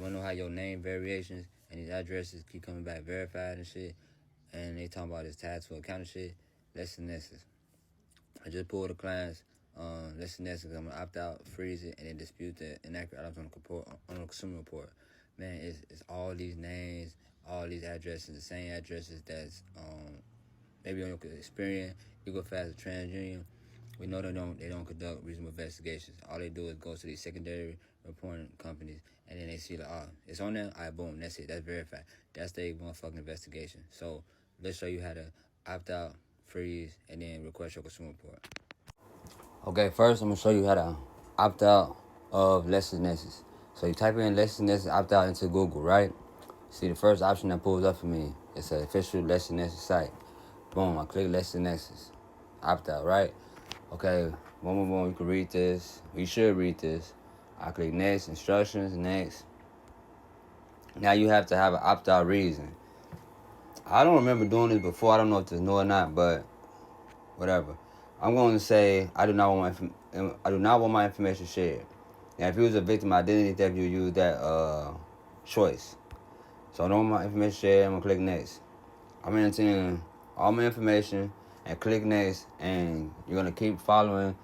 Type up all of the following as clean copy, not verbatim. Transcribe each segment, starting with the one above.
You wanna know how your name variations and these addresses keep coming back verified and shit, and they talking about this tied to account and shit? Listen, this is. I just pulled a client's listen, this is. I'm gonna opt out, freeze it, and then dispute the inaccurate items on the consumer report. Man, it's all these names, all these addresses, the same addresses that's maybe on your Experian, Equifax, or TransUnion. We know they don't conduct reasonable investigations. All they do is go to these secondary reporting companies, and then they see like, oh, it's on there. All right, boom, that's it. That's verified. That's their motherfucking investigation. So let's show you how to opt out, freeze, and then request your consumer report. Okay, first I'm gonna show you how to opt out of LexisNexis. So you type in LexisNexis opt out into Google, right? See the first option that pulls up for me. It's an official LexisNexis site. Boom, I click LexisNexis. Opt out, right? Okay, boom, you can read this. You should read this. I click next, instructions, next. Now you have to have an opt out reason. I don't remember doing this before. I don't know if there's no or not, but whatever. I'm going to say I do not want my information shared. Now, if you was a victim identity theft, you use that choice. So I don't want my information shared. I'm gonna click next. I'm entering all my information and click next, and you're gonna keep following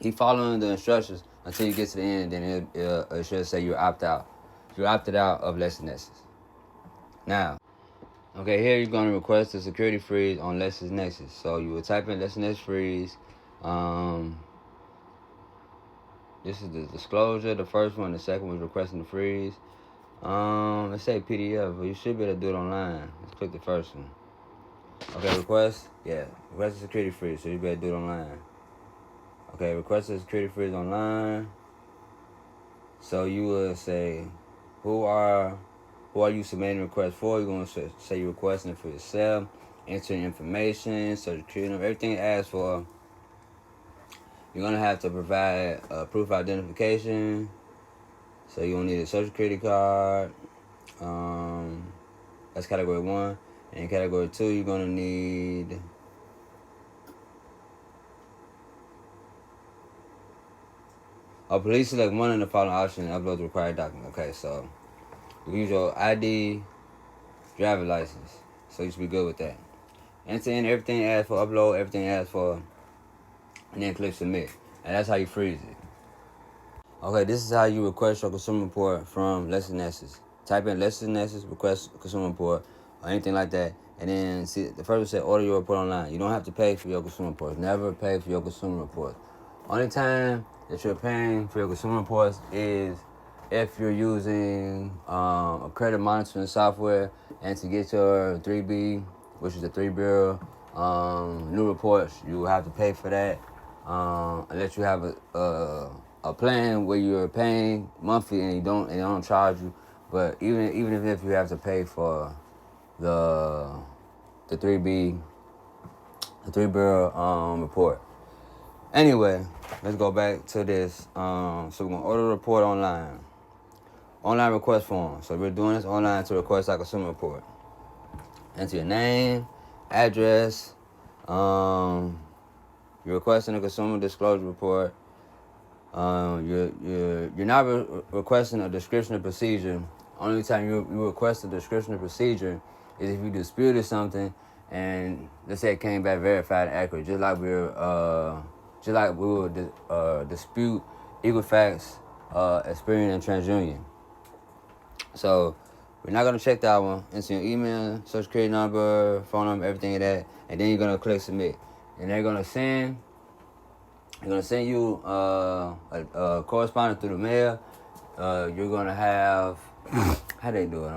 the instructions until you get to the end. Then it should say you opt out. You opted out of LexisNexis. Now, okay, here you're gonna request a security freeze on LexisNexis. So you will type in LexisNexis freeze. This is the disclosure. The first one, the second was requesting the freeze. Let's say PDF, but you should be able to do it online. Let's click the first one. Okay, request a security freeze, so you better do it online. Okay, request a security freeze online. So you will say, who are you submitting a request for? You're going to say you're requesting it for yourself, enter information, social security number, everything it asks for. You're going to have to provide proof of identification. So you're going to need a social security card. That's category 1. And in category 2, you're going to need please select one of the following options and upload the required document. Okay, so you can use your ID, driver license. So you should be good with that. Enter in everything it asks for, upload everything it asks for, and then click submit. And that's how you freeze it. Okay, this is how you request your consumer report from LexisNexis. Type in LexisNexis request consumer report or anything like that. And then see the first one said order your report online. You don't have to pay for your consumer reports. Never pay for your consumer reports. Only time that you're paying for your consumer reports is if you're using a credit monitoring software, and to get your 3B, which is the 3-bureau new reports, you will have to pay for that. Unless you have a plan where you're paying monthly and they don't charge you. But even if you have to pay for the 3B, the 3-bureau report. Anyway, let's go back to this. So we're gonna order a report online. Online request form. So we're doing this online to request our consumer report. Enter your name, address. You're requesting a consumer disclosure report. You're not requesting a description of procedure. Only time you request a description of procedure is if you disputed something, and let's say it came back verified and accurate, just like we would dispute Equifax, Experian, and TransUnion. So we're not gonna check that one. Enter your email, social security number, phone number, everything of that, and then you're gonna click submit. And they're gonna send you a correspondence through the mail. You're gonna have how they do it.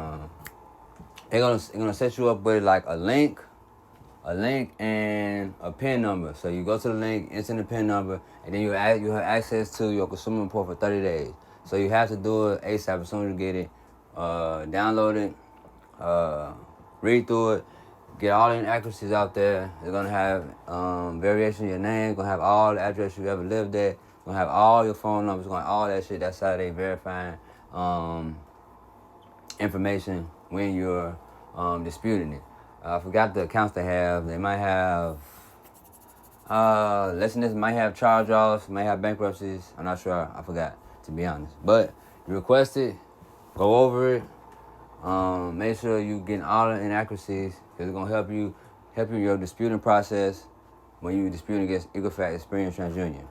They're gonna set you up with like a link and a PIN number. So you go to the link, enter the PIN number, and then you have access to your consumer report for 30 days. So you have to do it ASAP as soon as you get it. Download it, read through it, get all the inaccuracies out there. They're gonna have variation of your name, gonna have all the address you ever lived at, gonna have all your phone numbers, gonna have all that shit. That's how they verifying information when you're disputing it. I forgot the accounts they have. They might have listeners might have charge-offs, might have bankruptcies. I'm not sure. I forgot. to be honest. But you request it, go over it. Make sure you getting all the inaccuracies because it's gonna help you in your disputing process when you disputing against Equifax Experience TransUnion.